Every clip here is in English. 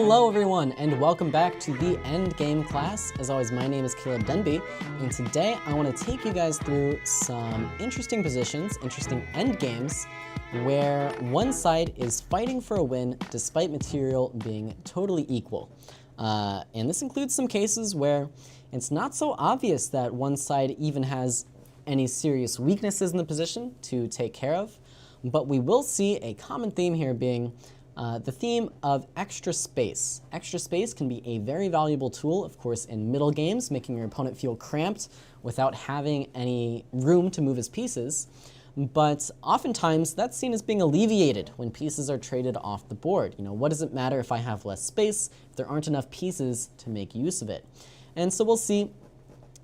Hello everyone, and welcome back to the Endgame class. As always, my name is Caleb Denby, and today I want to take you guys through some interesting positions, interesting endgames, where one side is fighting for a win despite material being totally equal. And this includes some cases where it's not so obvious that one side even has any serious weaknesses in the position to take care of, but we will see a common theme here being the theme of extra space. Extra space can be a very valuable tool, of course, in middle games, making your opponent feel cramped without having any room to move his pieces. But oftentimes, that's seen as being alleviated when pieces are traded off the board. You know, what does it matter if I have less space if there aren't enough pieces to make use of it? And so we'll see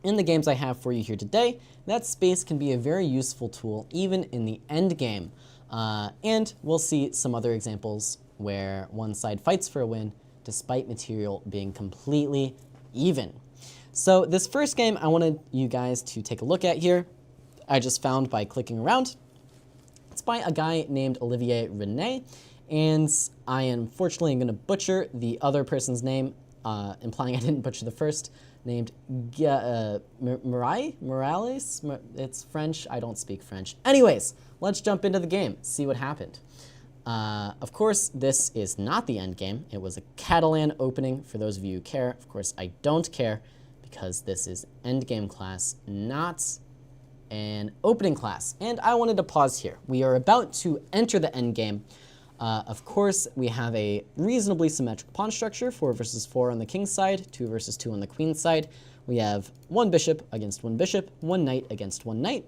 in the games I have for you here today that space can be a very useful tool even in the end game. And we'll see some other examples where one side fights for a win despite material being completely even. So this first game I wanted you guys to take a look at here, I just found by clicking around. It's by a guy named Olivier Renet, and I unfortunately am going to butcher the other person's name, implying I didn't butcher the first, named Miralles? It's French. I don't speak French. Anyways, let's jump into the game, see what happened. Of course, this is not the end game. It was a Catalan opening, for those of you who care. Of course, I don't care, because this is endgame class, not an opening class. And I wanted to pause here. We are about to enter the endgame. Of course, we have a reasonably symmetric pawn structure, 4 versus 4 on the king's side, 2 versus 2 on the queen's side. We have 1 bishop against 1 bishop, 1 knight against 1 knight,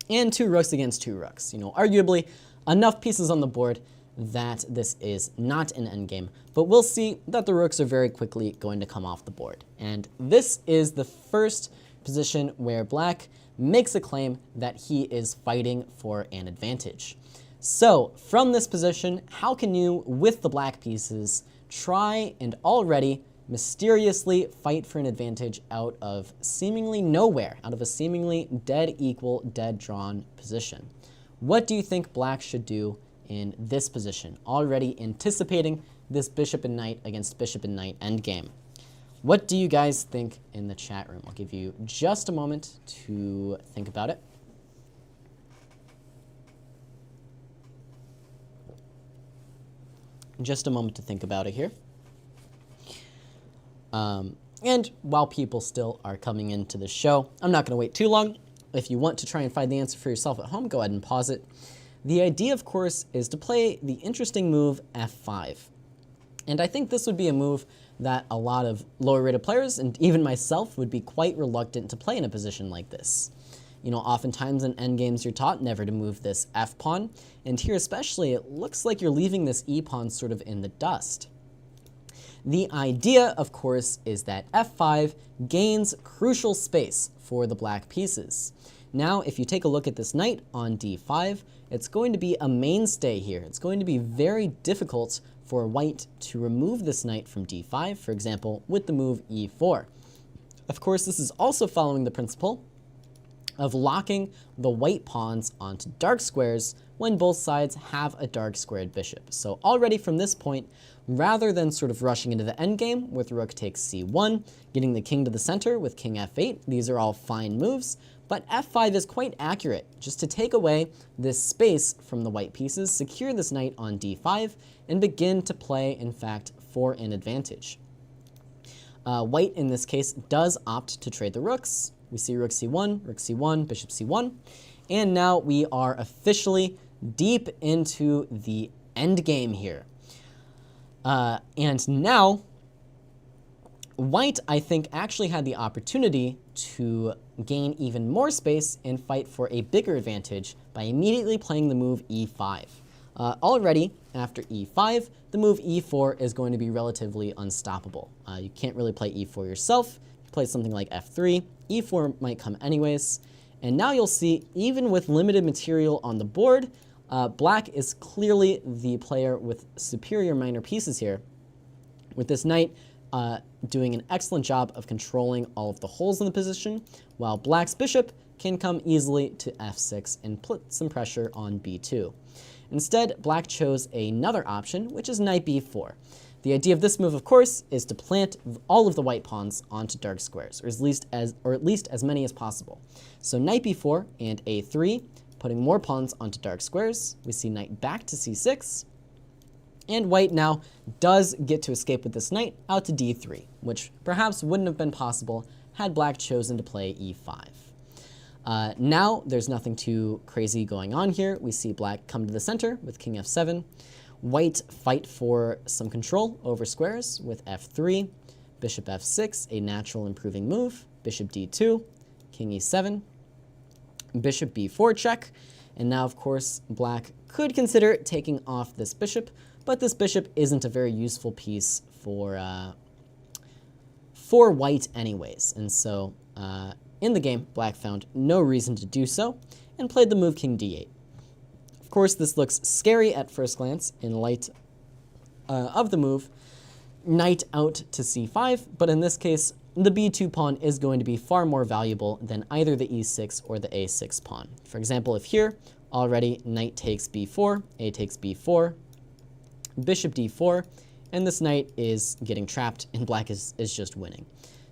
and 2 rooks against 2 rooks. You know, arguably enough pieces on the board that this is not an endgame, but we'll see that the rooks are very quickly going to come off the board. And this is the first position where black makes a claim that he is fighting for an advantage. So from this position, how can you, with the black pieces, try and already mysteriously fight for an advantage out of seemingly nowhere, out of a seemingly dead equal, dead drawn position? What do you think black should do in this position, already anticipating this bishop and knight against bishop and knight endgame? What do you guys think in the chat room? I'll give you just a moment to think about it. Just a moment to think about it here. And while people still are coming into the show, I'm not going to wait too long. If you want to try and find the answer for yourself at home, go ahead and pause it. The idea, of course, is to play the interesting move f5. And I think this would be a move that a lot of lower rated players, and even myself, would be quite reluctant to play in a position like this. You know, oftentimes in endgames you're taught never to move this f-pawn, and here especially it looks like you're leaving this e-pawn sort of in the dust. The idea, of course, is that f5 gains crucial space for the black pieces. Now, if you take a look at this knight on d5, it's going to be a mainstay here. It's going to be very difficult for white to remove this knight from d5, for example, with the move e4. Of course, this is also following the principle of locking the white pawns onto dark squares when both sides have a dark squared bishop. So already from this point, rather than sort of rushing into the endgame with rook takes c1, getting the king to the center with king f8, these are all fine moves, but f5 is quite accurate, just to take away this space from the white pieces, secure this knight on d5, and begin to play, in fact, for an advantage. White, in this case, does opt to trade the rooks. We see rook c1, bishop c1, and now we are officially deep into the endgame here. And now, white, I think, actually had the opportunity to gain even more space and fight for a bigger advantage by immediately playing the move e5. Already, after e5, the move e4 is going to be relatively unstoppable. You can't really play e4 yourself. You play something like f3, e4 might come anyways. And now you'll see, even with limited material on the board, black is clearly the player with superior minor pieces here, with this knight doing an excellent job of controlling all of the holes in the position, while black's bishop can come easily to f6 and put some pressure on b2. Instead, black chose another option, which is knight b4. The idea of this move, of course, is to plant all of the white pawns onto dark squares, or at least as many as possible. So knight b4 and a3, putting more pawns onto dark squares. We see knight back to c6, and white now does get to escape with this knight out to d3, which perhaps wouldn't have been possible had black chosen to play e5. Now there's nothing too crazy going on here. We see black come to the center with king f7. White fight for some control over squares with f3, bishop f6, a natural improving move, bishop d2, king e7, bishop b4 check, and now of course black could consider taking off this bishop, but this bishop isn't a very useful piece for white anyways, and so in the game black found no reason to do so and played the move king d8. Of course, this looks scary at first glance in light of the move knight out to c5, but in this case, the b2 pawn is going to be far more valuable than either the e6 or the a6 pawn. For example, if here, already knight takes b4, a takes b4, bishop d4, and this knight is getting trapped and black is just winning.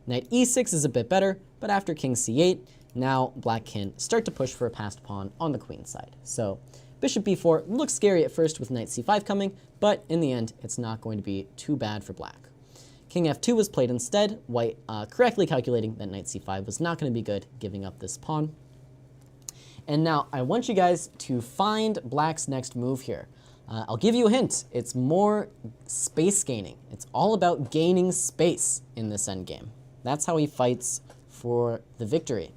Knight e6 is a bit better, but after king c8, now black can start to push for a passed pawn on the queen side. So bishop b4 looks scary at first with knight c5 coming, but in the end, it's not going to be too bad for black. King f2 was played instead, white correctly calculating that knight c5 was not going to be good, giving up this pawn. And now I want you guys to find black's next move here. I'll give you a hint. It's more space gaining. It's all about gaining space in this endgame. That's how he fights for the victory.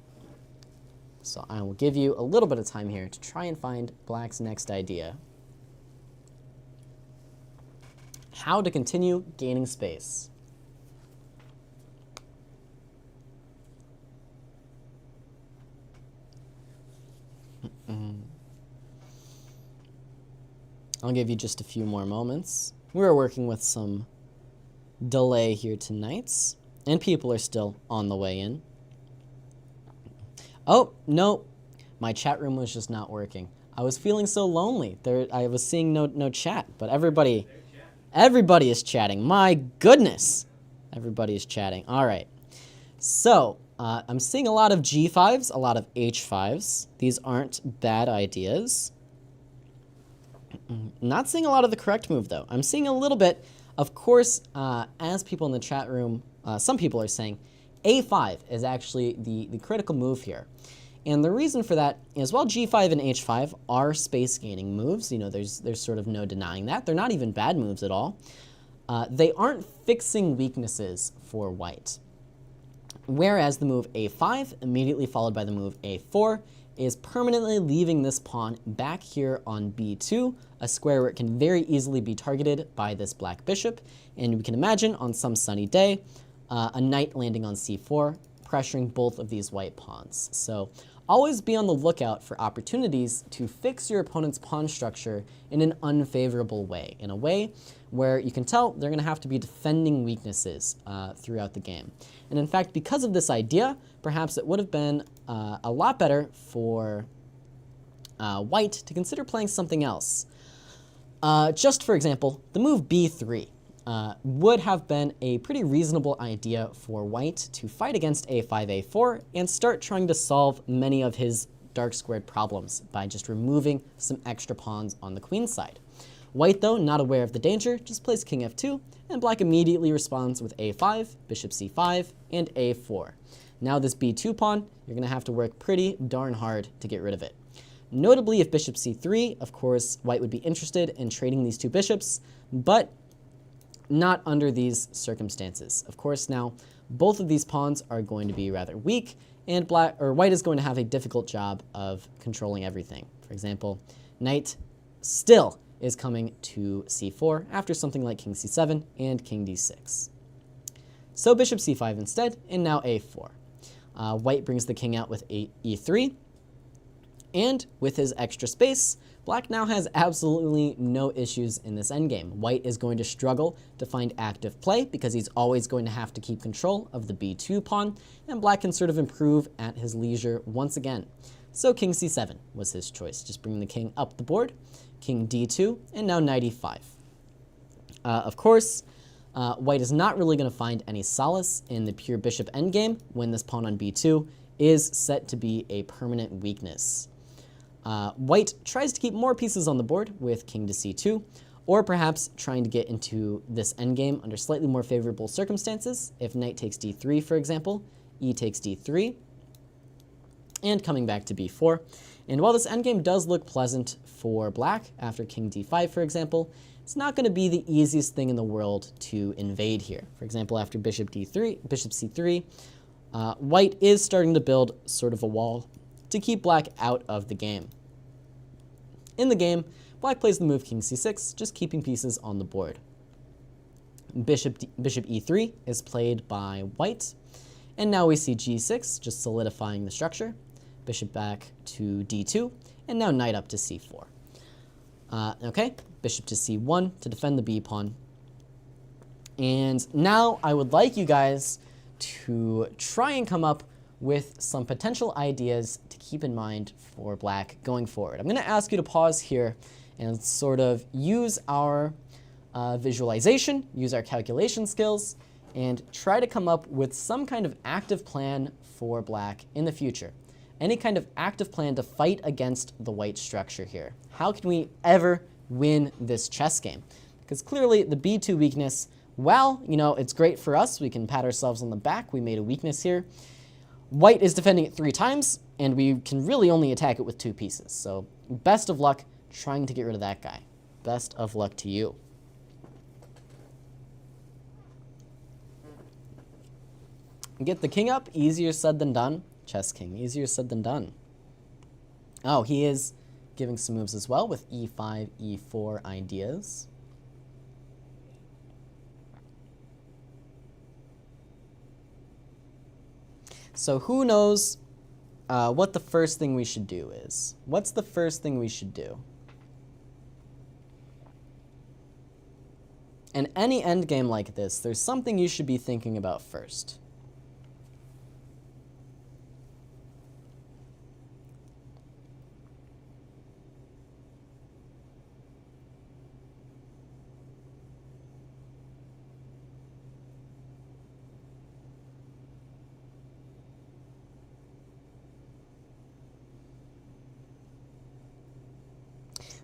So I will give you a little bit of time here to try and find black's next idea. How to continue gaining space. I'll give you just a few more moments. We're working with some delay here tonight, and people are still on the way in. Oh, no, my chat room was just not working. I was feeling so lonely. I was seeing no chat, but everybody is chatting. My goodness, everybody is chatting. All right, so I'm seeing a lot of g5s, a lot of h5s. These aren't bad ideas. Not seeing a lot of the correct move, though. I'm seeing a little bit. Of course, as people in the chat room, some people are saying, a5 is actually the critical move here. And the reason for that is, while g5 and h5 are space-gaining moves, you know, there's sort of no denying that. They're not even bad moves at all. They aren't fixing weaknesses for white. Whereas the move a5, immediately followed by the move a4, is permanently leaving this pawn back here on b2, a square where it can very easily be targeted by this black bishop. And we can imagine on some sunny day, a knight landing on c4, pressuring both of these white pawns. So always be on the lookout for opportunities to fix your opponent's pawn structure in an unfavorable way, in a way where you can tell they're going to have to be defending weaknesses throughout the game. And in fact, because of this idea, perhaps it would have been a lot better for white to consider playing something else. Just for example, the move b3 would have been a pretty reasonable idea for white to fight against a5, a4, and start trying to solve many of his dark squared problems by just removing some extra pawns on the queen side. White, though, not aware of the danger, just plays king f2, and black immediately responds with a5, bishop c5, and a4. Now this b2 pawn, you're going to have to work pretty darn hard to get rid of it. Notably, if bishop c3, of course, white would be interested in trading these two bishops, but not under these circumstances. Of course, now both of these pawns are going to be rather weak, and white is going to have a difficult job of controlling everything. For example, knight still is coming to c4 after something like king c7 and king d6. So bishop c5 instead, and now a4. White brings the king out with e3, and with his extra space, black now has absolutely no issues in this endgame. White is going to struggle to find active play because he's always going to have to keep control of the b2 pawn, and black can sort of improve at his leisure once again. So king c7 was his choice, just bringing the king up the board, king d2, and now knight e5. Of course, White is not really going to find any solace in the pure bishop endgame when this pawn on b2 is set to be a permanent weakness. White tries to keep more pieces on the board with king to c2, or perhaps trying to get into this endgame under slightly more favorable circumstances. If knight takes d3, for example, e takes d3, and coming back to b4. And while this endgame does look pleasant for black after king d5, for example, it's not going to be the easiest thing in the world to invade here. For example, after bishop d3, bishop c3, white is starting to build sort of a wall to keep black out of the game. In the game, black plays the move king c6, just keeping pieces on the board. Bishop e3 is played by white, and now we see g6, just solidifying the structure. Bishop back to d2, and now knight up to c4. Okay, bishop to c1 to defend the b pawn. And now I would like you guys to try and come up with some potential ideas to keep in mind for black going forward. I'm going to ask you to pause here and sort of use our visualization, use our calculation skills, and try to come up with some kind of active plan for black in the future. Any kind of active plan to fight against the white structure here. How can we ever win this chess game? Because clearly the b2 weakness, well, you know, it's great for us. We can pat ourselves on the back. We made a weakness here. White is defending it 3 times, and we can really only attack it with 2 pieces. So best of luck trying to get rid of that guy. Best of luck to you. Get the king up, easier said than done. Chess king, easier said than done. Oh, he is giving some moves as well with e5, e4 ideas. So who knows what the first thing we should do is? What's the first thing we should do? In any endgame like this, there's something you should be thinking about first.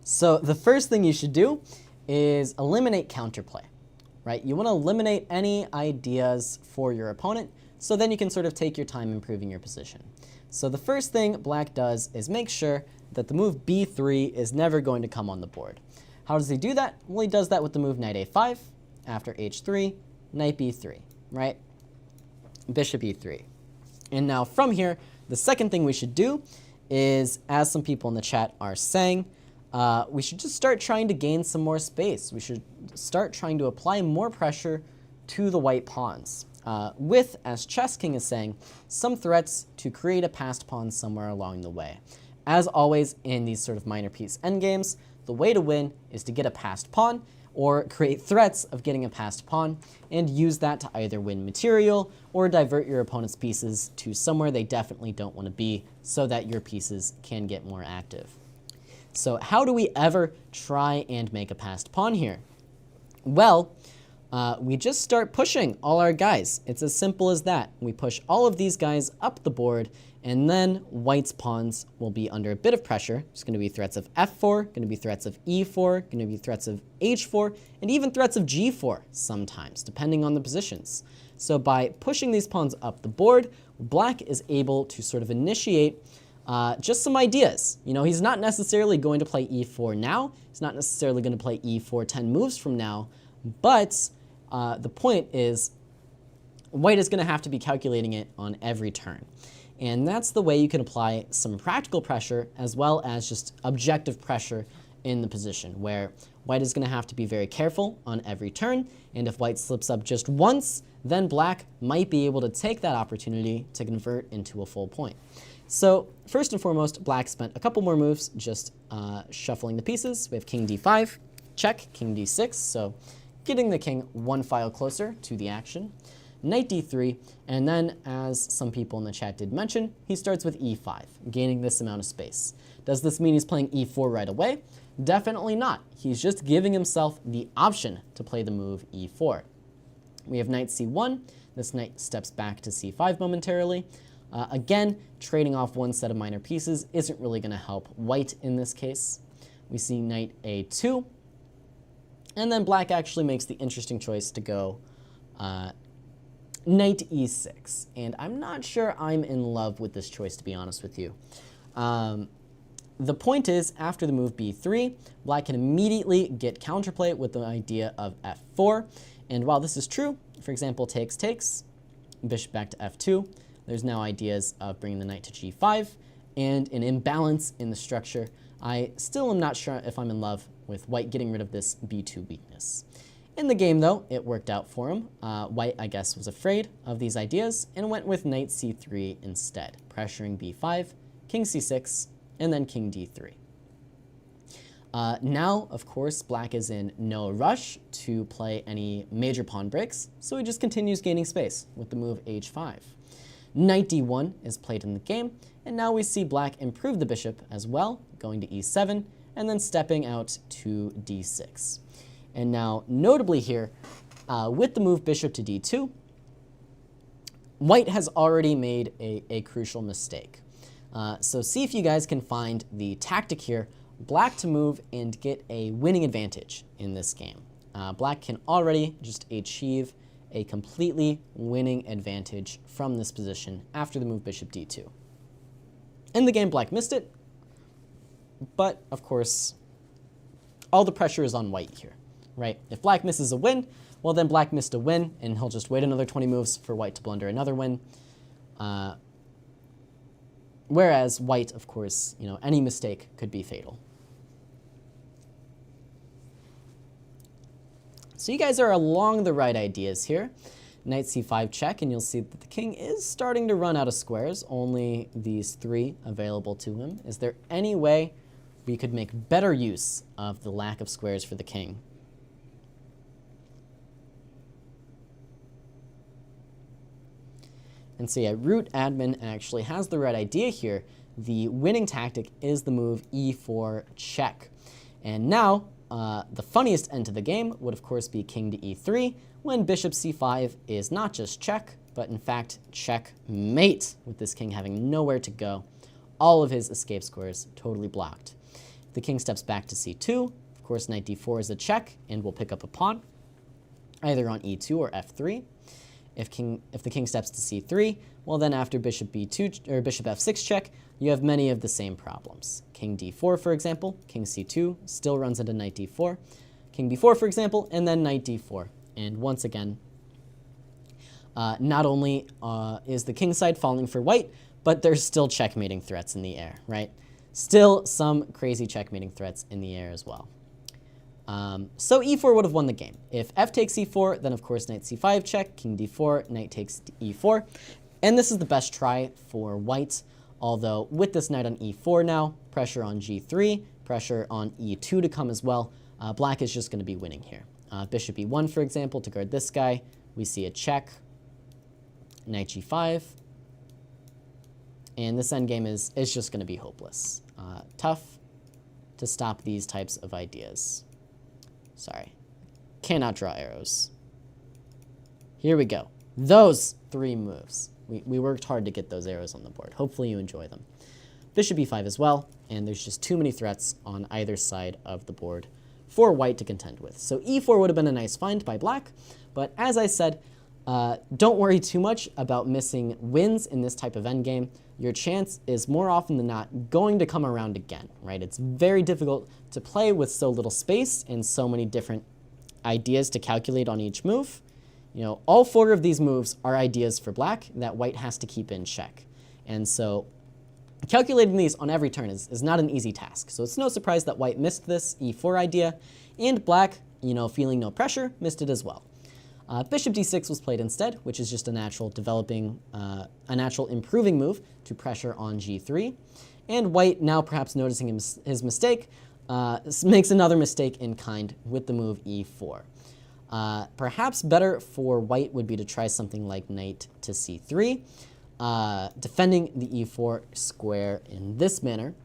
So the first thing you should do is eliminate counterplay, right? You want to eliminate any ideas for your opponent, so then you can sort of take your time improving your position. So the first thing black does is make sure that the move b3 is never going to come on the board. How does he do that? Well, he does that with the move knight a5, after h3, knight b3, right? Bishop e3. And now from here, the second thing we should do is, as some people in the chat are saying, we should just start trying to gain some more space. We should start trying to apply more pressure to the white pawns with, as Chess King is saying, some threats to create a passed pawn somewhere along the way. As always in these sort of minor piece endgames, the way to win is to get a passed pawn or create threats of getting a passed pawn and use that to either win material or divert your opponent's pieces to somewhere they definitely don't want to be so that your pieces can get more active. So how do we ever try and make a passed pawn here? Well, we just start pushing all our guys. It's as simple as that. We push all of these guys up the board, and then white's pawns will be under a bit of pressure. There's going to be threats of f4, going to be threats of e4, going to be threats of h4, and even threats of g4 sometimes, depending on the positions. So by pushing these pawns up the board, black is able to sort of initiate just some ideas. You know, he's not necessarily going to play e4 now. He's not necessarily going to play e4 10 moves from now. But the point is, white is going to have to be calculating it on every turn. And that's the way you can apply some practical pressure as well as just objective pressure in the position, where white is going to have to be very careful on every turn. And if white slips up just once, then black might be able to take that opportunity to convert into a full point. So first and foremost, black spent a couple more moves just shuffling the pieces. We have king d5, check, king d6, so getting the king one file closer to the action. Knight d3, and then, as some people in the chat did mention, he starts with e5, gaining this amount of space. Does this mean he's playing e4 right away? Definitely not. He's just giving himself the option to play the move e4. We have knight c1. This knight steps back to c5 momentarily. Again, trading off one set of minor pieces isn't really going to help white in this case. We see knight a2. And then black actually makes the interesting choice to go knight e6. And I'm not sure I'm in love with this choice, to be honest with you. The point is, after the move b3, black can immediately get counterplay with the idea of f4. And while this is true, for example, takes, bishop back to f2, there's now ideas of bringing the knight to g5, and an imbalance in the structure. I still am not sure if I'm in love with white getting rid of this b2 weakness. In the game, though, it worked out for him. White, I guess, was afraid of these ideas and went with knight c3 instead, pressuring b5, king c6, and then king d3. Now, of course, black is in no rush to play any major pawn breaks, so he just continues gaining space with the move h5. Knight d1 is played in the game, and now we see black improve the bishop as well, going to e7, and then stepping out to d6. And now, notably here, with the move bishop to d2, white has already made a crucial mistake. So see if you guys can find the tactic here, black to move and get a winning advantage in this game. Black can already just achieve a completely winning advantage from this position after the move bishop d2. In the game, black missed it, but of course, all the pressure is on white here, right? If black misses a win, well then black missed a win, and he'll just wait another 20 moves for white to blunder another win. Whereas white, of course, any mistake could be fatal. So you guys are along the right ideas here. Knight c5 check, and you'll see that the king is starting to run out of squares, only these 3 available to him. Is there any way we could make better use of the lack of squares for the king? And so yeah, Root Admin actually has the right idea here. The winning tactic is the move e4 check. And now, the funniest end to the game would of course be king to e3, when bishop c5 is not just check, but in fact checkmate, with this king having nowhere to go. All of his escape squares totally blocked. If the king steps back to c2, of course knight d4 is a check and will pick up a pawn, either on e2 or f3. If the king steps to c3, well then after bishop b2 or bishop f6 check, you have many of the same problems. King d4, for example, king c2 still runs into knight d4, king b4, for example, and then knight d4. And once again, not only is the king side falling for white, but there's still checkmating threats in the air, right? Still some crazy checkmating threats in the air as well. So e4 would have won the game. If f takes e4, then of course knight c5 check, king d4, knight takes e4. And this is the best try for white, although with this knight on e4 now, pressure on g3, pressure on e2 to come as well, black is just going to be winning here. Bishop e1, for example, to guard this guy, we see a check, knight g5, and this endgame is just going to be hopeless. Tough to stop these types of ideas. Sorry, cannot draw arrows. Here we go. Those 3 moves. We worked hard to get those arrows on the board. Hopefully you enjoy them. Bishop e5 as well, and there's just too many threats on either side of the board for white to contend with. So e4 would have been a nice find by black, but as I said, don't worry too much about missing wins in this type of endgame. Your chance is more often than not going to come around again, right? It's very difficult to play with so little space and so many different ideas to calculate on each move. All 4 of these moves are ideas for black that white has to keep in check. And so calculating these on every turn is not an easy task. So it's no surprise that white missed this e4 idea, and black, feeling no pressure, missed it as well. Bishop d6 was played instead, which is just a natural improving move to pressure on g3. And white, now perhaps noticing his mistake, makes another mistake in kind with the move e4. Perhaps better for white would be to try something like knight to c3, defending the e4 square in this manner.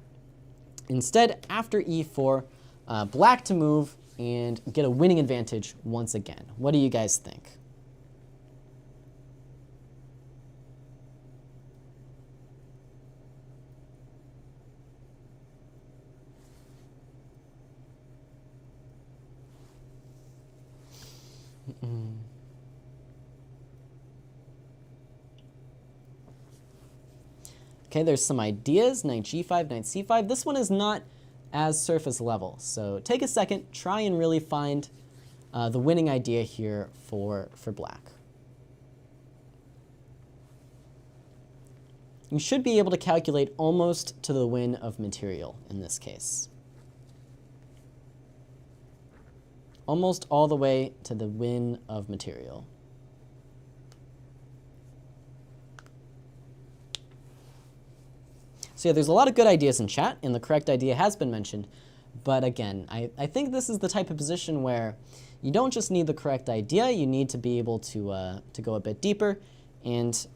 Instead, after e4, black to move and get a winning advantage once again. What do you guys think? Okay, there's some ideas. Knight g5, knight c5. This one is not as surface level, so take a second, try and really find the winning idea here for black. You should be able to calculate almost to the win of material in this case. Almost all the way to the win of material. So yeah, there's a lot of good ideas in chat, and the correct idea has been mentioned. But again, I think this is the type of position where you don't just need the correct idea, you need to be able to go a bit deeper and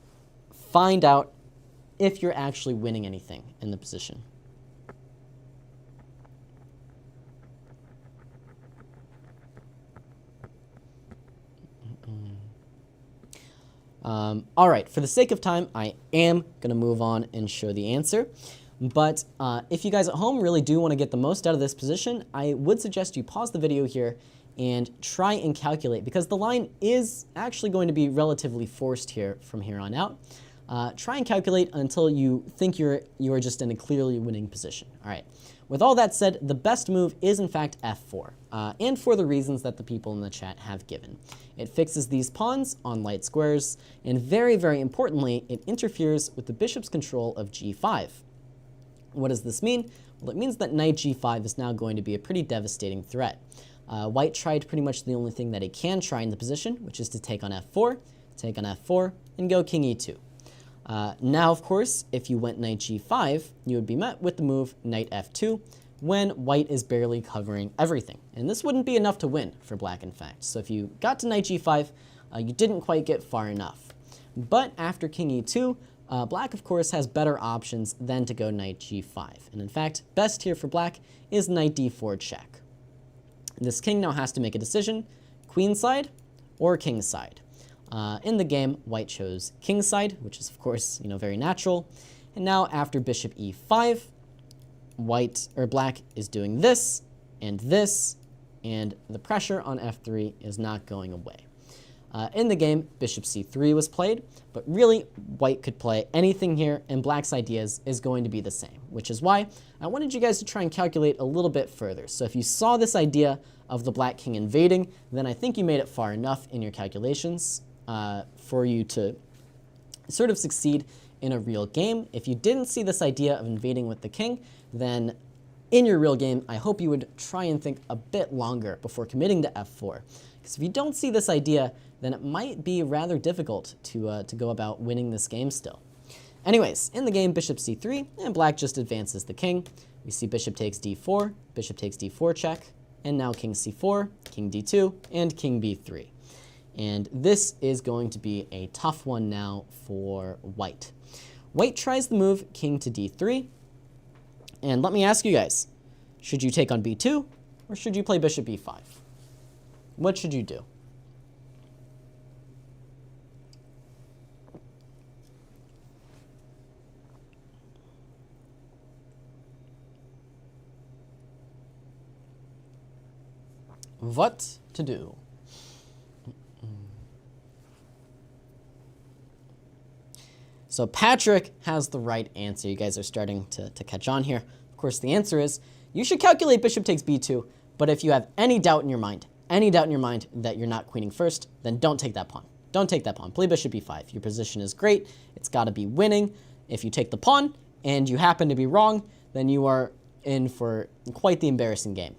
find out if you're actually winning anything in the position. All right, for the sake of time, I am going to move on and show the answer. But if you guys at home really do want to get the most out of this position, I would suggest you pause the video here and try and calculate, because the line is actually going to be relatively forced here from here on out. Try and calculate until you think you're just in a clearly winning position. All right. With all that said, the best move is in fact f4, and for the reasons that the people in the chat have given. It fixes these pawns on light squares, and very, very importantly, it interferes with the bishop's control of g5. What does this mean? Well, it means that knight g5 is now going to be a pretty devastating threat. White tried pretty much the only thing that he can try in the position, which is to take on f4, and go king e2. Now, of course, if you went knight g5, you would be met with the move knight f2, when white is barely covering everything. And this wouldn't be enough to win for black, in fact. So if you got to knight g5, you didn't quite get far enough. But after king e2, black, of course, has better options than to go knight g5. And in fact, best here for black is knight d4 check. This king now has to make a decision, queen side or king side. In the game, white chose king side, which is, of course, very natural. And now after bishop e5, black is doing this, and the pressure on f3 is not going away. In the game, bishop c3 was played, but really, white could play anything here, and black's ideas is going to be the same, which is why I wanted you guys to try and calculate a little bit further. So if you saw this idea of the black king invading, then I think you made it far enough in your calculations for you to sort of succeed in a real game. If you didn't see this idea of invading with the king, then in your real game, I hope you would try and think a bit longer before committing to f4. Because if you don't see this idea, then it might be rather difficult to go about winning this game still. Anyways, in the game, bishop c3, and black just advances the king. We see bishop takes d4 check, and now king c4, king d2, and king b3. And this is going to be a tough one now for white. White tries the move king to d3, and let me ask you guys, should you take on b2, or should you play bishop e5? What should you do? What to do? So Patrick has the right answer. You guys are starting to catch on here. Of course, the answer is you should calculate bishop takes b2, but if you have any doubt in your mind that you're not queening first, then don't take that pawn. Don't take that pawn. Play bishop e5. Your position is great. It's got to be winning. If you take the pawn and you happen to be wrong, then you are in for quite the embarrassing game.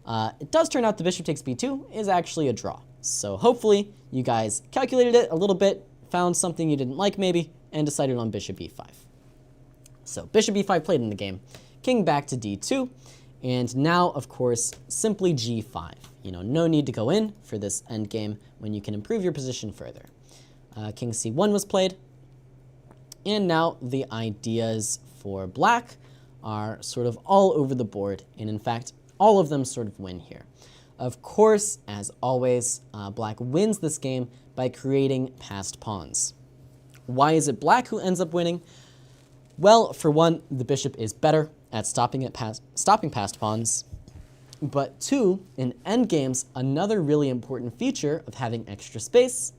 It does turn out the bishop takes b2 is actually a draw. So hopefully you guys calculated it a little bit, found something you didn't like maybe, and decided on bishop e5. So bishop e5 played in the game, king back to d2, and now, of course, simply g5. No need to go in for this endgame when you can improve your position further. King c1 was played, and now the ideas for black are sort of all over the board, and in fact, all of them sort of win here. Of course, as always, black wins this game by creating passed pawns. Why is it black who ends up winning? Well, for one, the bishop is better at stopping past pawns. But two, in endgames, another really important feature of having extra space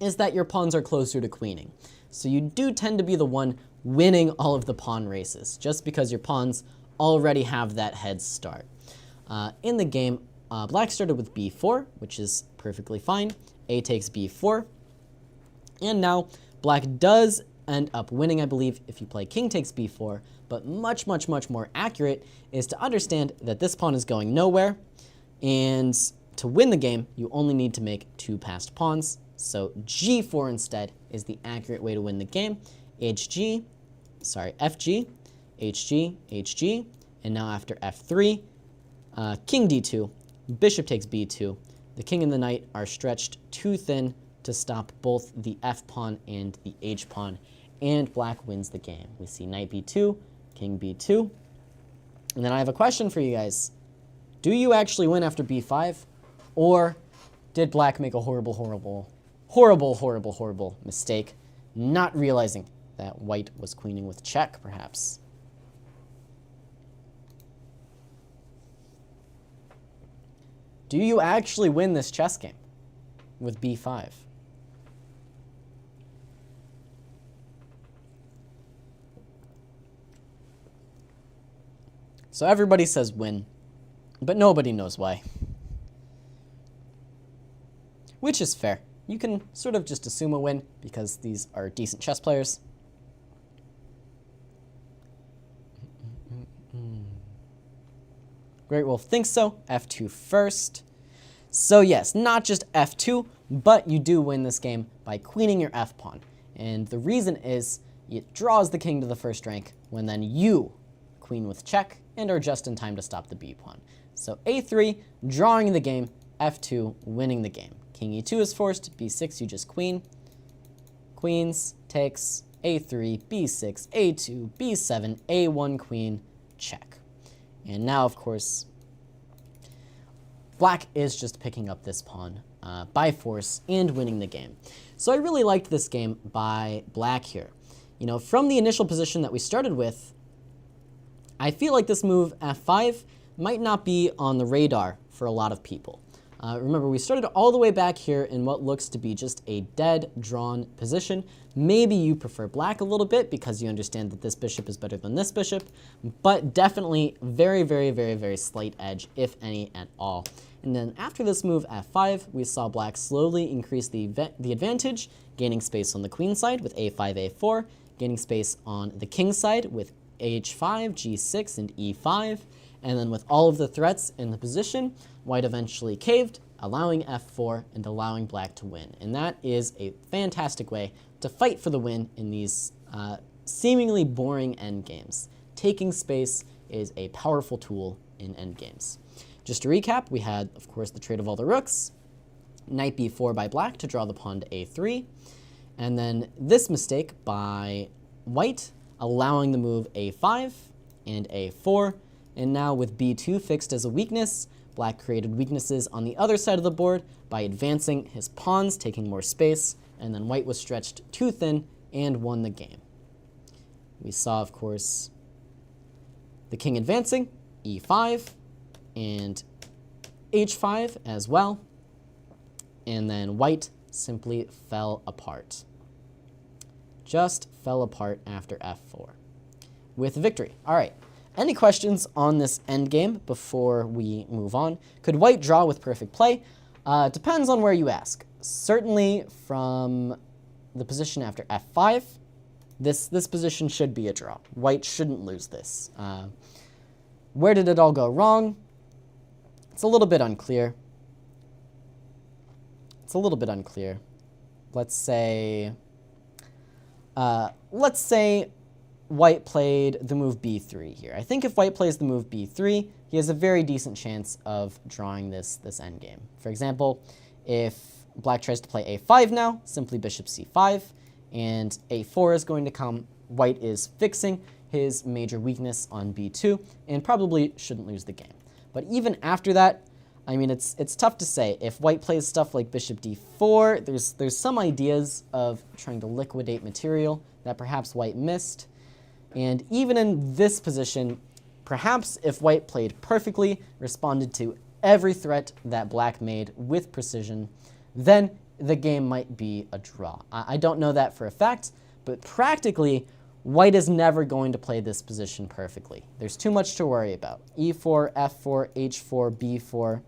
is that your pawns are closer to queening. So you do tend to be the one winning all of the pawn races, just because your pawns already have that head start. In the game, black started with b4, which is perfectly fine. A takes b4. And now black does end up winning, I believe, if you play king takes b4, but much, much, much more accurate is to understand that this pawn is going nowhere, and to win the game, you only need to make two passed pawns. So g4 instead is the accurate way to win the game. FG, HG, HG, and now after f3, king d2, bishop takes b2. The king and the knight are stretched too thin to stop both the f pawn and the h pawn, and black wins the game. We see knight b2, king b2, and then I have a question for you guys. Do you actually win after b5, or did black make a horrible mistake, not realizing that white was queening with check, perhaps? Do you actually win this chess game with b5? So everybody says win, but nobody knows why. Which is fair. You can sort of just assume a win because these are decent chess players. Great Wolf thinks so. f2 first. So yes, not just f2, but you do win this game by queening your f pawn. And the reason is it draws the king to the first rank when then you queen with check and are just in time to stop the b pawn. So a3, drawing the game, f2, winning the game. King e2 is forced, b6 you just queen. Queens, takes, a3, b6, a2, b7, a1 queen, check. And now, of course, black is just picking up this pawn by force and winning the game. So I really liked this game by black here. You know, from the initial position that we started with, I feel like this move, f5, might not be on the radar for a lot of people. Remember, we started all the way back here in what looks to be just a dead, drawn position. Maybe you prefer black a little bit because you understand that this bishop is better than this bishop, but definitely very, very, very, very slight edge, if any at all. And then after this move, f5, we saw black slowly increase the advantage, gaining space on the queen side with a5, a4, gaining space on the king side with h5, g6, and e5. And then with all of the threats in the position, white eventually caved, allowing f4 and allowing black to win. And that is a fantastic way to fight for the win in these seemingly boring endgames. Taking space is a powerful tool in endgames. Just to recap, we had, of course, the trade of all the rooks, knight b4 by black to draw the pawn to a3, and then this mistake by white, allowing the move a5 and a4, and now with b2 fixed as a weakness, black created weaknesses on the other side of the board by advancing his pawns, taking more space, and then white was stretched too thin and won the game. We saw, of course, the king advancing, e5, and h5 as well, and then white simply fell apart. Just fell apart after f4 with victory. All right. Any questions on this endgame before we move on? Could white draw with perfect play? Depends on where you ask. Certainly from the position after f5, this position should be a draw. White shouldn't lose this. Where did it all go wrong? It's a little bit unclear. Let's say white played the move b3 here. I think if white plays the move b3, he has a very decent chance of drawing this endgame. For example, if black tries to play a5 now, simply bishop c5, and a4 is going to come. White is fixing his major weakness on b2, and probably shouldn't lose the game. But even after that, I mean, it's tough to say. If white plays stuff like bishop d4, there's some ideas of trying to liquidate material that perhaps white missed. And even in this position, perhaps if white played perfectly, responded to every threat that black made with precision, then the game might be a draw. I don't know that for a fact, but practically, white is never going to play this position perfectly. There's too much to worry about. E4, F4, H4, B4,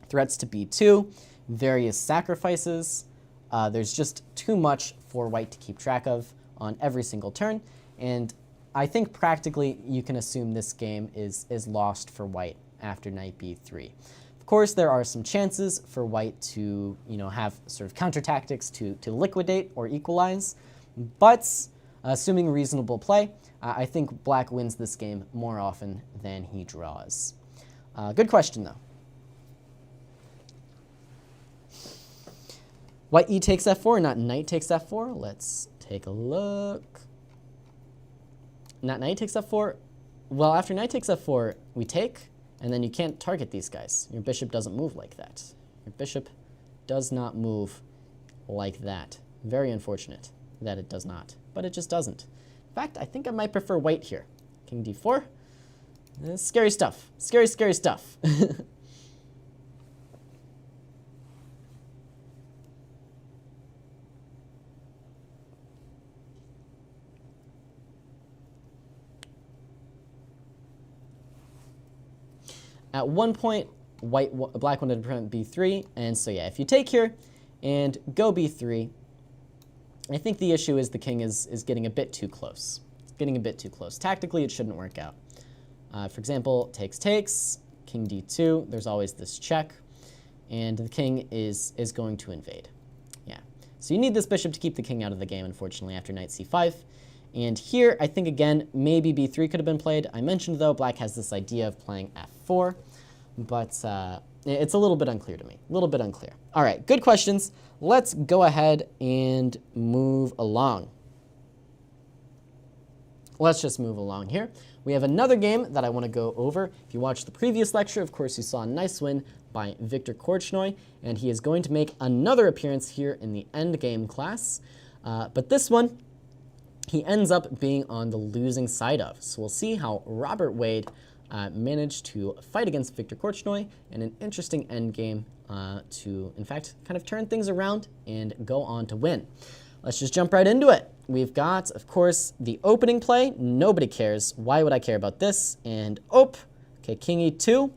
threats to B2, various sacrifices. There's just too much for white to keep track of on every single turn, and I think practically you can assume this game is lost for white after knight b3. Of course, there are some chances for white to have sort of counter tactics to liquidate or equalize, but assuming reasonable play, I think black wins this game more often than he draws. Good question, though. White e takes f4, not knight takes f4. Let's take a look. Not knight takes f4. Well, after knight takes f4, we take, and then you can't target these guys. Your bishop doesn't move like that. Your bishop does not move like that. Very unfortunate that it does not, but it just doesn't. In fact, I think I might prefer white here. King d4. Scary stuff. Scary, scary stuff. At one point, black wanted to prevent b3, and so yeah, if you take here and go b3, I think the issue is the king is getting a bit too close. It's getting a bit too close. Tactically, it shouldn't work out. For example, takes, king d2, there's always this check, and the king is going to invade. Yeah, so you need this bishop to keep the king out of the game, unfortunately, after knight c5. And here, I think, again, maybe b3 could have been played. I mentioned, though, black has this idea of playing f4, but it's a little bit unclear to me. A little bit unclear. All right, good questions. Let's go ahead and move along. Let's just move along here. We have another game that I want to go over. If you watched the previous lecture, of course, you saw a nice win by Viktor Korchnoi, and he is going to make another appearance here in the Endgame class. But this one, he ends up being on the losing side of. So we'll see how Robert Wade managed to fight against Viktor Korchnoi in an interesting endgame to, in fact, kind of turn things around and go on to win. Let's just jump right into it. We've got, of course, the opening play. Nobody cares. Why would I care about this? And okay, king e2,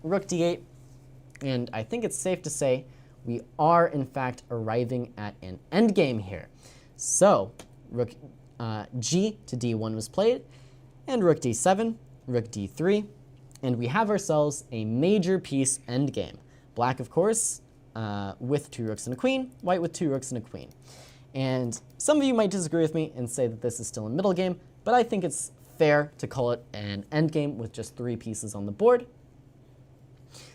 rook d8, and I think it's safe to say we are, in fact, arriving at an endgame here. So rook g to d1 was played, and rook d7, rook d3, and we have ourselves a major piece endgame. Black, of course, with 2 rooks and a queen, white with 2 rooks and a queen. And some of you might disagree with me and say that this is still a middle game, but I think it's fair to call it an endgame with just 3 pieces on the board.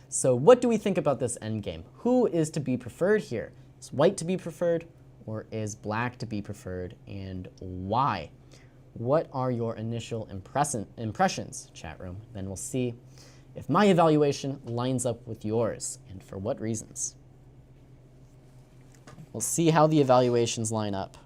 So what do we think about this endgame? Who is to be preferred here? Is white to be preferred, or is black to be preferred, and why? What are your initial impressions, chat room? Then we'll see if my evaluation lines up with yours, and for what reasons. We'll see how the evaluations line up.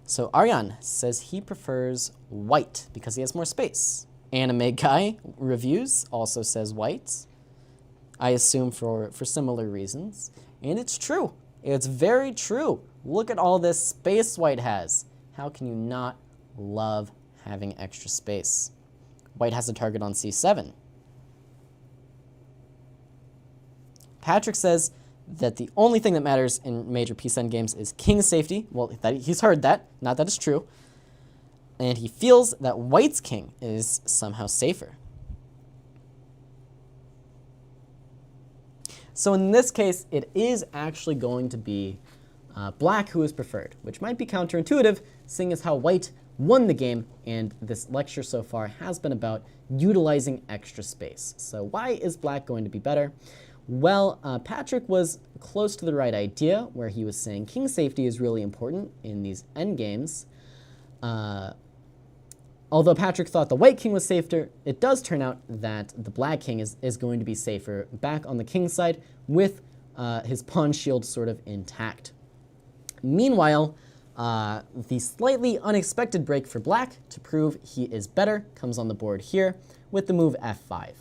So Aryan says he prefers white because he has more space. Anime Guy Reviews also says white. I assume for similar reasons. And it's true. It's very true. Look at all this space white has. How can you not love having extra space? White has a target on c7. Patrick says that the only thing that matters in major piece endgames is king safety. Well, he's heard that. Not that it's true. And he feels that white's king is somehow safer. So in this case, it is actually going to be black who is preferred, which might be counterintuitive, seeing as how white won the game, and this lecture so far has been about utilizing extra space. So why is black going to be better? Well, Patrick was close to the right idea, where he was saying king safety is really important in these endgames. Although Patrick thought the white king was safer, it does turn out that the black king is going to be safer back on the king's side with his pawn shield sort of intact. Meanwhile, the slightly unexpected break for black to prove he is better comes on the board here with the move f5.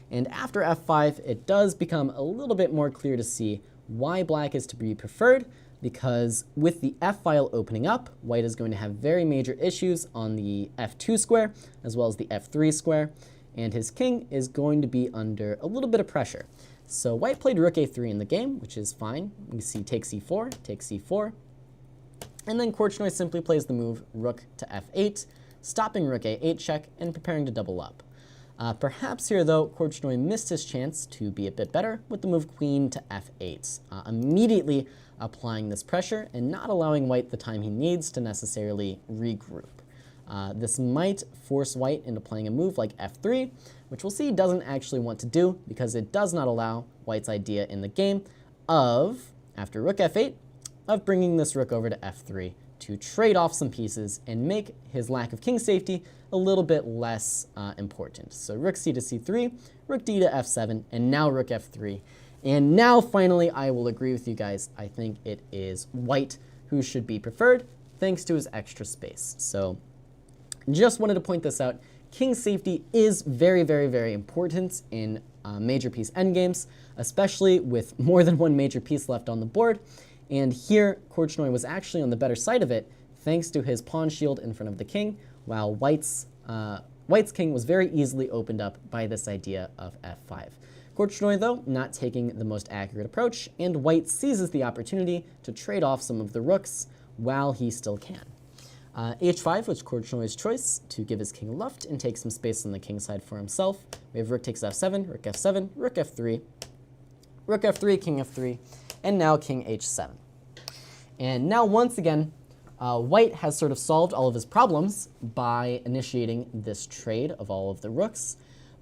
And after f5, it does become a little bit more clear to see why black is to be preferred, because with the f file opening up, white is going to have very major issues on the f2 square as well as the f3 square, and his king is going to be under a little bit of pressure. So white played rook a3 in the game, which is fine. We see take c4, and then Korchnoi simply plays the move rook to f8, stopping rook a8 check and preparing to double up. Perhaps here, though, Korchnoi missed his chance to be a bit better with the move queen to f8, immediately applying this pressure and not allowing white the time he needs to necessarily regroup. This might force white into playing a move like f3, which we'll see he doesn't actually want to do because it does not allow white's idea in the game of, after rook f8, of bringing this rook over to f3 to trade off some pieces and make his lack of king safety a little bit less important. So rook c to c3, rook d to f7, and now rook f3. And now finally I will agree with you guys. I think it is white who should be preferred thanks to his extra space. So just wanted to point this out. King safety is very, very, very important in major piece endgames, especially with more than one major piece left on the board. And here, Korchnoi was actually on the better side of it, thanks to his pawn shield in front of the king, while white's king was very easily opened up by this idea of f5. Korchnoi, though, not taking the most accurate approach, and white seizes the opportunity to trade off some of the rooks while he still can. h5 was Korchnoi's choice to give his king a luft and take some space on the king side for himself. We have rook takes f7, rook f7, rook f3, rook f3, king f3, and now king h7. And now once again, white has sort of solved all of his problems by initiating this trade of all of the rooks,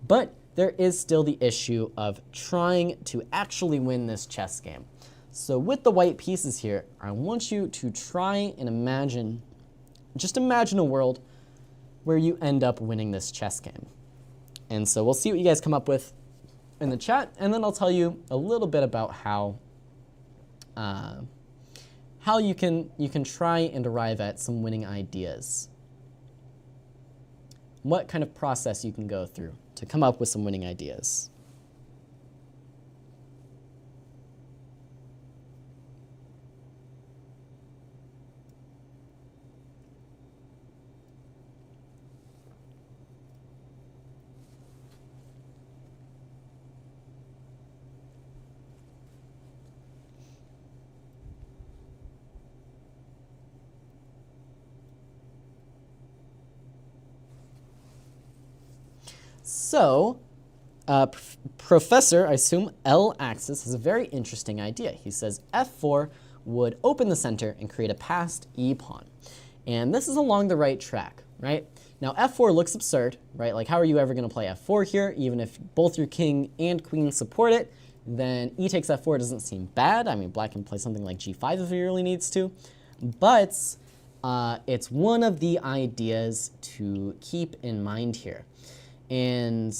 but there is still the issue of trying to actually win this chess game. So with the white pieces here, I want you to try and imagine, just imagine a world where you end up winning this chess game. And so we'll see what you guys come up with in the chat, and then I'll tell you a little bit about how you can try and arrive at some winning ideas. What kind of process you can go through to come up with some winning ideas. So, Professor, I assume, L-Axis has a very interesting idea. He says f4 would open the center and create a passed e-pawn. And this is along the right track, right? Now, f4 looks absurd, right? Like, how are you ever going to play f4 here? Even if both your king and queen support it, then e takes f4 doesn't seem bad. I mean, black can play something like g5 if he really needs to. But it's one of the ideas to keep in mind here. And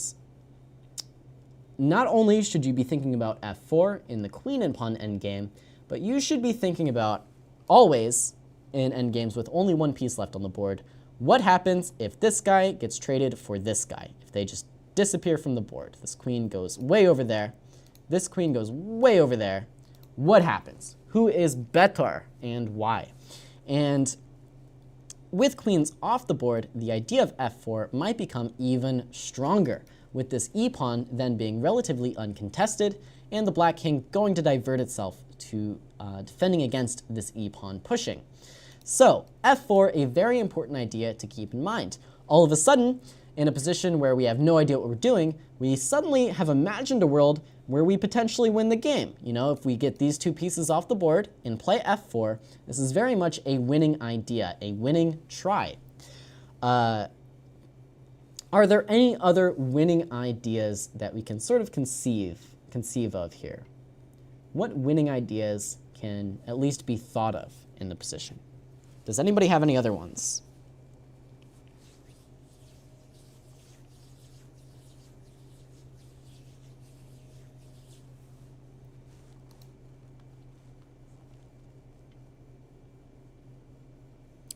not only should you be thinking about f4 in the queen and pawn endgame, but you should be thinking about, always in endgames with only one piece left on the board, what happens if this guy gets traded for this guy? If they just disappear from the board. This queen goes way over there. This queen goes way over there. What happens? Who is better and why? And with queens off the board, the idea of f4 might become even stronger, with this e-pawn then being relatively uncontested, and the black king going to divert itself to defending against this e-pawn pushing. So, f4, a very important idea to keep in mind. All of a sudden, in a position where we have no idea what we're doing, we suddenly have imagined a world where we potentially win the game. You know, if we get these two pieces off the board and play f4, this is very much a winning idea, a winning try. Are there any other winning ideas that we can sort of conceive of here? What winning ideas can at least be thought of in the position? Does anybody have any other ones?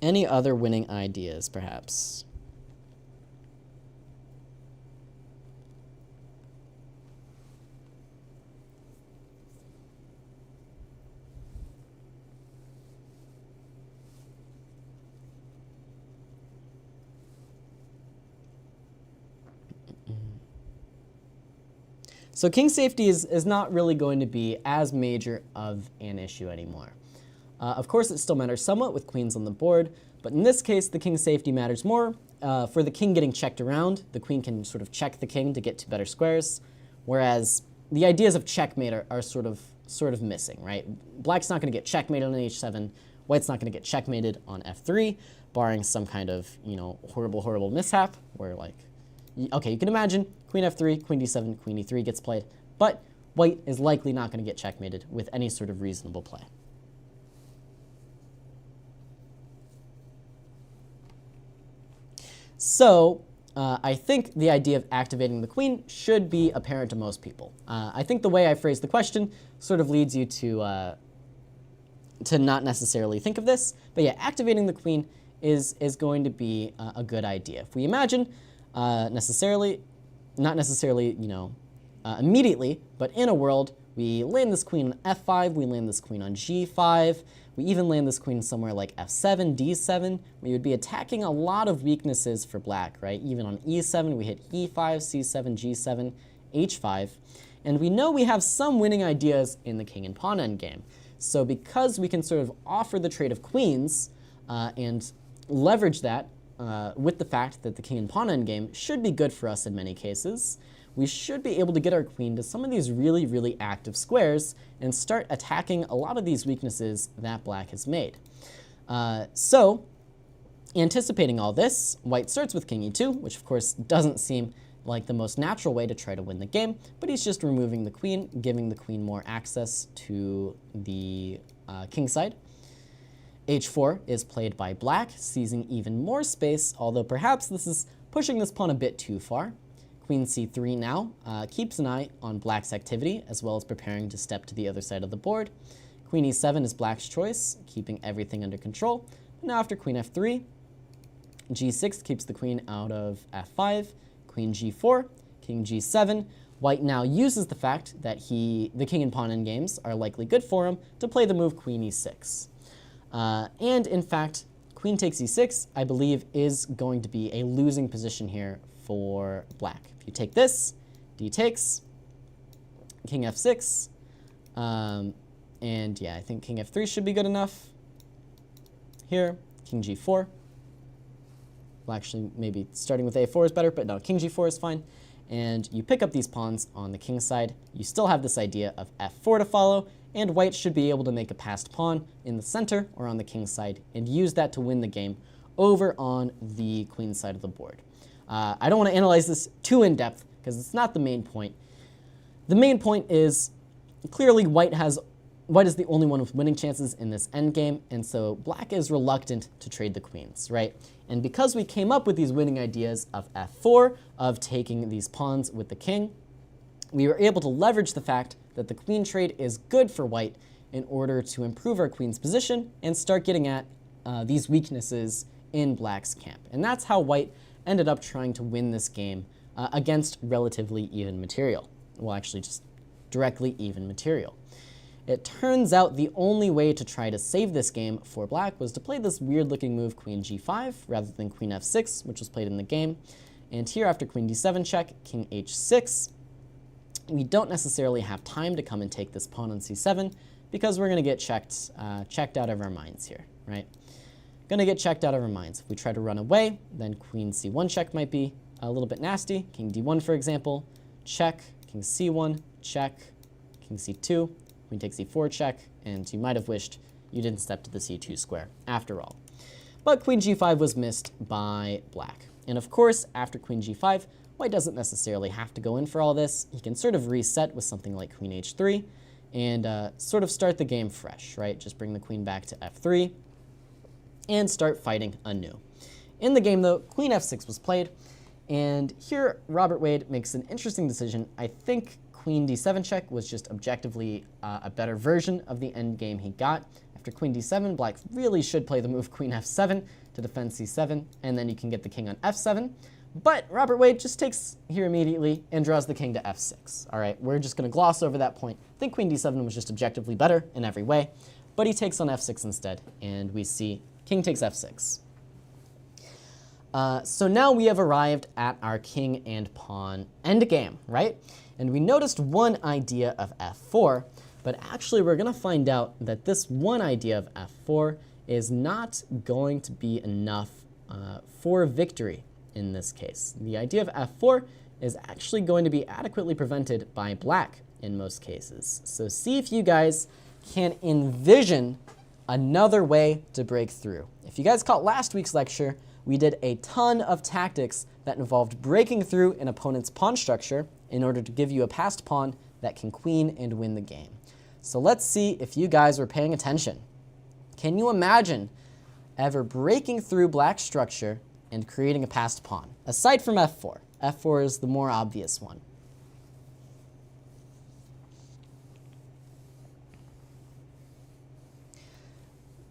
Any other winning ideas, perhaps? So king safety is not really going to be as major of an issue anymore. Of course, it still matters somewhat with queens on the board, but in this case, the king safety matters more. For the king getting checked around, the queen can sort of check the king to get to better squares, whereas the ideas of checkmate are sort of missing, right? Black's not going to get checkmated on h7, white's not going to get checkmated on f3, barring some kind of, horrible mishap where, like, okay, you can imagine queen f3, queen d7, queen e3 gets played, but white is likely not going to get checkmated with any sort of reasonable play. So I think the idea of activating the queen should be apparent to most people. I think the way I phrased the question sort of leads you to not necessarily think of this, but yeah, activating the queen is going to be a good idea. If we imagine not necessarily, immediately, but in a world, we land this queen on f5, we land this queen on g5, we even land this queen somewhere like f7, d7. We would be attacking a lot of weaknesses for black, right? Even on e7, we hit e5, c7, g7, h5. And we know we have some winning ideas in the king and pawn endgame. So because we can sort of offer the trade of queens and leverage that with the fact that the king and pawn endgame should be good for us in many cases, we should be able to get our queen to some of these really active squares and start attacking a lot of these weaknesses that black has made. So, anticipating all this, white starts with king e2, which of course doesn't seem like the most natural way to try to win the game, but he's just removing the queen, giving the queen more access to the king side. h4 is played by black, seizing even more space, although perhaps this is pushing this pawn a bit too far. Queen c3 now keeps an eye on black's activity, as well as preparing to step to the other side of the board. Queen e7 is black's choice, keeping everything under control. Now after queen f3, g6 keeps the queen out of f5, queen g4, king g7. White now uses the fact that the king and pawn endgames are likely good for him to play the move queen e6. And in fact, queen takes e6, I believe, is going to be a losing position here for black. If you take this, d takes, king f6, and yeah, I think king f3 should be good enough. Here, king g4. Well, actually, maybe starting with a4 is better, but no, king g4 is fine. And you pick up these pawns on the king side. You still have this idea of f4 to follow, and white should be able to make a passed pawn in the center or on the king side and use that to win the game over on the queen side of the board. I don't want to analyze this too in depth because it's not the main point. The main point is clearly white is the only one with winning chances in this endgame, and so black is reluctant to trade the queens, right? And because we came up with these winning ideas of f4, of taking these pawns with the king, we were able to leverage the fact that the queen trade is good for white in order to improve our queen's position and start getting at these weaknesses in black's camp. And that's how white ended up trying to win this game against relatively even material. Well, actually just directly even material. It turns out the only way to try to save this game for black was to play this weird-looking move queen g5 rather than queen f6, which was played in the game. And here after queen d7 check, king h6, we don't necessarily have time to come and take this pawn on c7 because we're going to get checked out of our minds here, right? Going to get checked out of our minds. If we try to run away, then queen c1 check might be a little bit nasty. King d1, for example, check, king c1, check, king c2, queen takes e4 check, and you might have wished you didn't step to the c2 square after all. But queen g5 was missed by black. And of course, after queen g5, white doesn't necessarily have to go in for all this. He can sort of reset with something like queen h3 and sort of start the game fresh, right? Just bring the queen back to f3 and start fighting anew. In the game, though, queen f6 was played, and here Robert Wade makes an interesting decision. I think queen d7 check was just objectively a better version of the endgame he got. After queen d7, black really should play the move queen f7 to defend c7, and then you can get the king on f7. But Robert Wade just takes here immediately and draws the king to f6. All right, we're just going to gloss over that point. I think queen d7 was just objectively better in every way, but he takes on f6 instead, and we see king takes f6. So now we have arrived at our king and pawn endgame, right? And we noticed one idea of f4, but actually we're going to find out that this one idea of f4 is not going to be enough for victory in this case. The idea of f4 is actually going to be adequately prevented by black in most cases. So see if you guys can envision another way to break through. If you guys caught last week's lecture, we did a ton of tactics that involved breaking through an opponent's pawn structure in order to give you a passed pawn that can queen and win the game. So let's see if you guys were paying attention. Can you imagine ever breaking through black's structure and creating a passed pawn? Aside from f4. f4 is the more obvious one.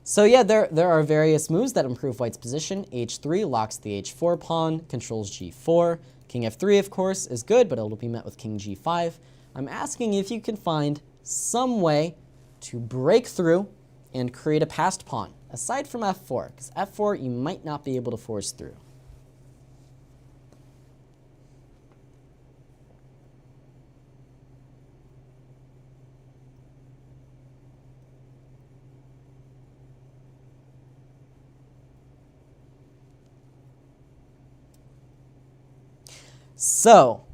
So yeah, there are various moves that improve white's position. h3 locks the h4 pawn, controls g4. King f3, of course, is good, but it'll be met with king g5. I'm asking if you can find some way to break through and create a passed pawn, aside from f4, because f4 you might not be able to force through. So,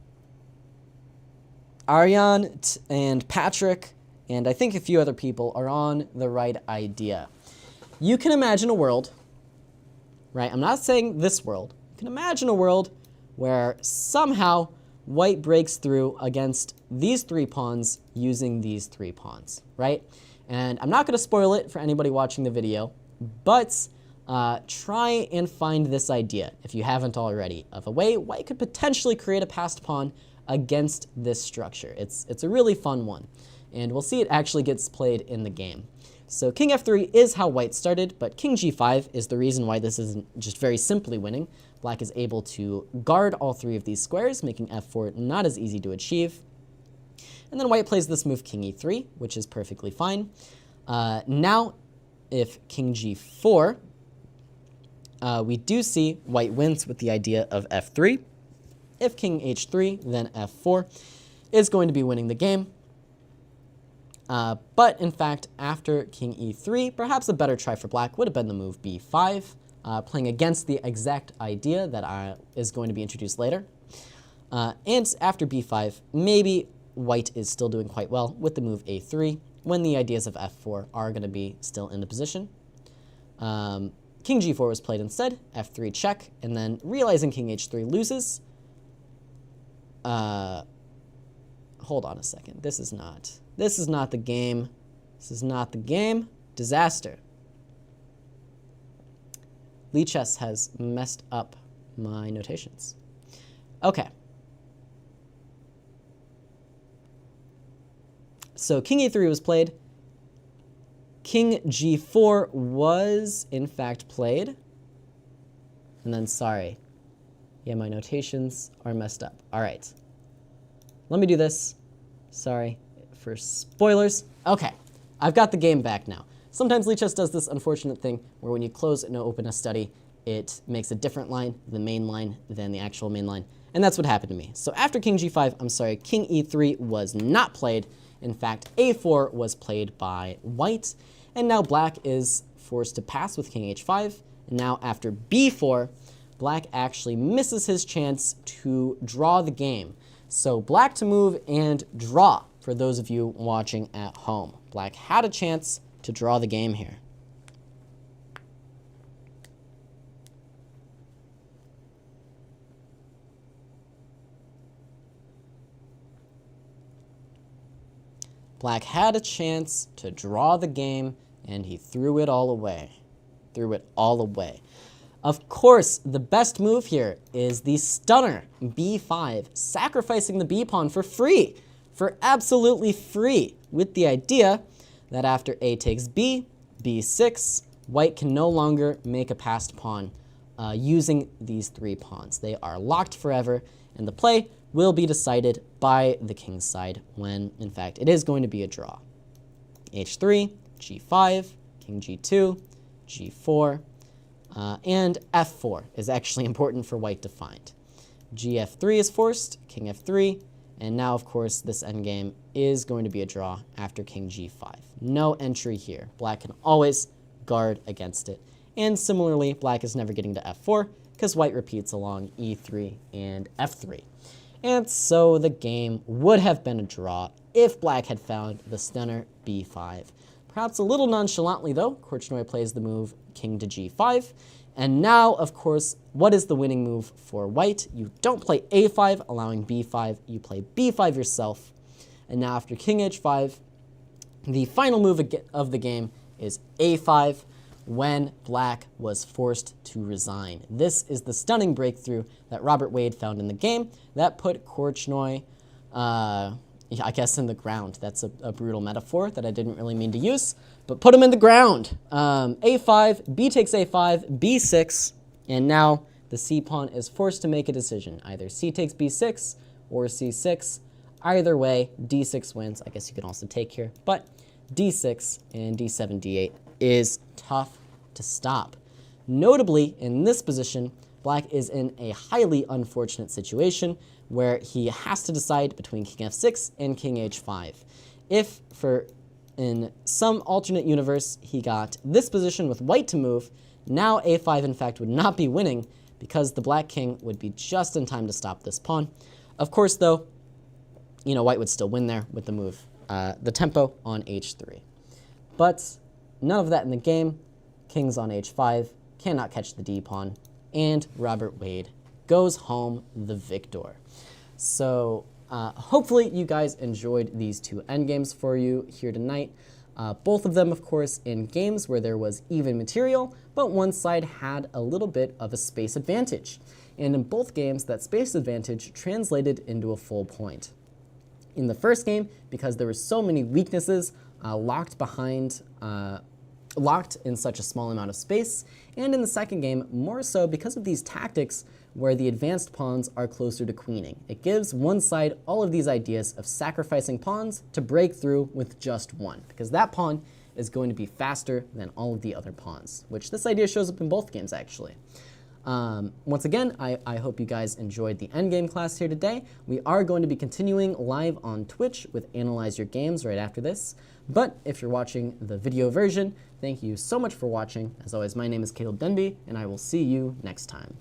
Aryan and Patrick, and I think a few other people are on the right idea. You can imagine a world, right? I'm not saying this world. You can imagine a world where somehow white breaks through against these three pawns using these three pawns, right? And I'm not going to spoil it for anybody watching the video, but try and find this idea, if you haven't already, of a way white could potentially create a passed pawn against this structure. It's a really fun one, and we'll see it actually gets played in the game. So king f3 is how white started, but king g5 is the reason why this isn't just very simply winning. Black is able to guard all three of these squares, making f4 not as easy to achieve. And then white plays this move king e3, which is perfectly fine. Now, if king g4, we do see white wins with the idea of f3. If king h3, then f4 is going to be winning the game. But in fact, after king e3, perhaps a better try for black would have been the move b5, playing against the exact idea that is going to be introduced later. And after b5, maybe white is still doing quite well with the move a3, when the ideas of f4 are going to be still in the position. King g4 was played instead, f3 check, and then realizing king h3 loses. Hold on a second. This is not the game. This is not the game. Disaster. Lichess has messed up my notations. Okay. So king e3 was played. King g4 was, in fact, played. And then, sorry. Yeah, my notations are messed up. All right. Let me do this. Sorry for spoilers. Okay, I've got the game back now. Sometimes Lichess does this unfortunate thing where when you close and open a study, it makes a different line, the main line, than the actual main line. And that's what happened to me. So after king g5, I'm sorry, king e3 was not played. In fact, a4 was played by white. And now black is forced to pass with king h5. And now after b4, black actually misses his chance to draw the game. So black to move and draw for those of you watching at home. Black had a chance to draw the game here. Black had a chance to draw the game, and he threw it all away. Threw it all away. Of course, the best move here is the stunner, b5, sacrificing the b pawn for free. for absolutely free, with the idea that after A takes B, B6, white can no longer make a passed pawn using these 3 pawns. They are locked forever, and the play will be decided by the king's side when, in fact, it is going to be a draw. H3, G5, King G2, G4, and F4 is actually important for white to find. GF3 is forced, King F3, and now, of course, this endgame is going to be a draw after King G5. No entry here. Black can always guard against it. And similarly, black is never getting to F4 because white repeats along E3 and F3. And so the game would have been a draw if black had found the stunner B5. Perhaps a little nonchalantly, though, Korchnoi plays the move King to G5. And now, of course, what is the winning move for white? You don't play A5, allowing B5. You play B5 yourself. And now after King H5, the final move of the game is A5 when black was forced to resign. This is the stunning breakthrough that Robert Wade found in the game that put Korchnoi, I guess, in the ground. That's a brutal metaphor that I didn't really mean to use, but put him in the ground. A5, B takes A5, B6, and now the C pawn is forced to make a decision. Either C takes B6 or C6. Either way, D6 wins. I guess you can also take here, but D6 and D7, D8 is tough to stop. Notably, in this position, black is in a highly unfortunate situation where he has to decide between King F6 and King H5. If, in some alternate universe, he got this position with white to move, now A5, in fact, would not be winning because the black king would be just in time to stop this pawn. Of course, though, white would still win there with the move, the tempo on H3. But none of that in the game. King's on H5, cannot catch the D pawn, and Robert Wade goes home the victor. So hopefully you guys enjoyed these 2 endgames for you here tonight. Both of them, of course, in games where there was even material, but one side had a little bit of a space advantage. And in both games, that space advantage translated into a full point. In the first game, because there were so many weaknesses locked in such a small amount of space, and in the second game, more so because of these tactics where the advanced pawns are closer to queening. It gives one side all of these ideas of sacrificing pawns to break through with just one, because that pawn is going to be faster than all of the other pawns, which this idea shows up in both games, actually. Once again, I hope you guys enjoyed the endgame class here today. We are going to be continuing live on Twitch with Analyze Your Games right after this. But if you're watching the video version, thank you so much for watching. As always, my name is Caleb Denby, and I will see you next time.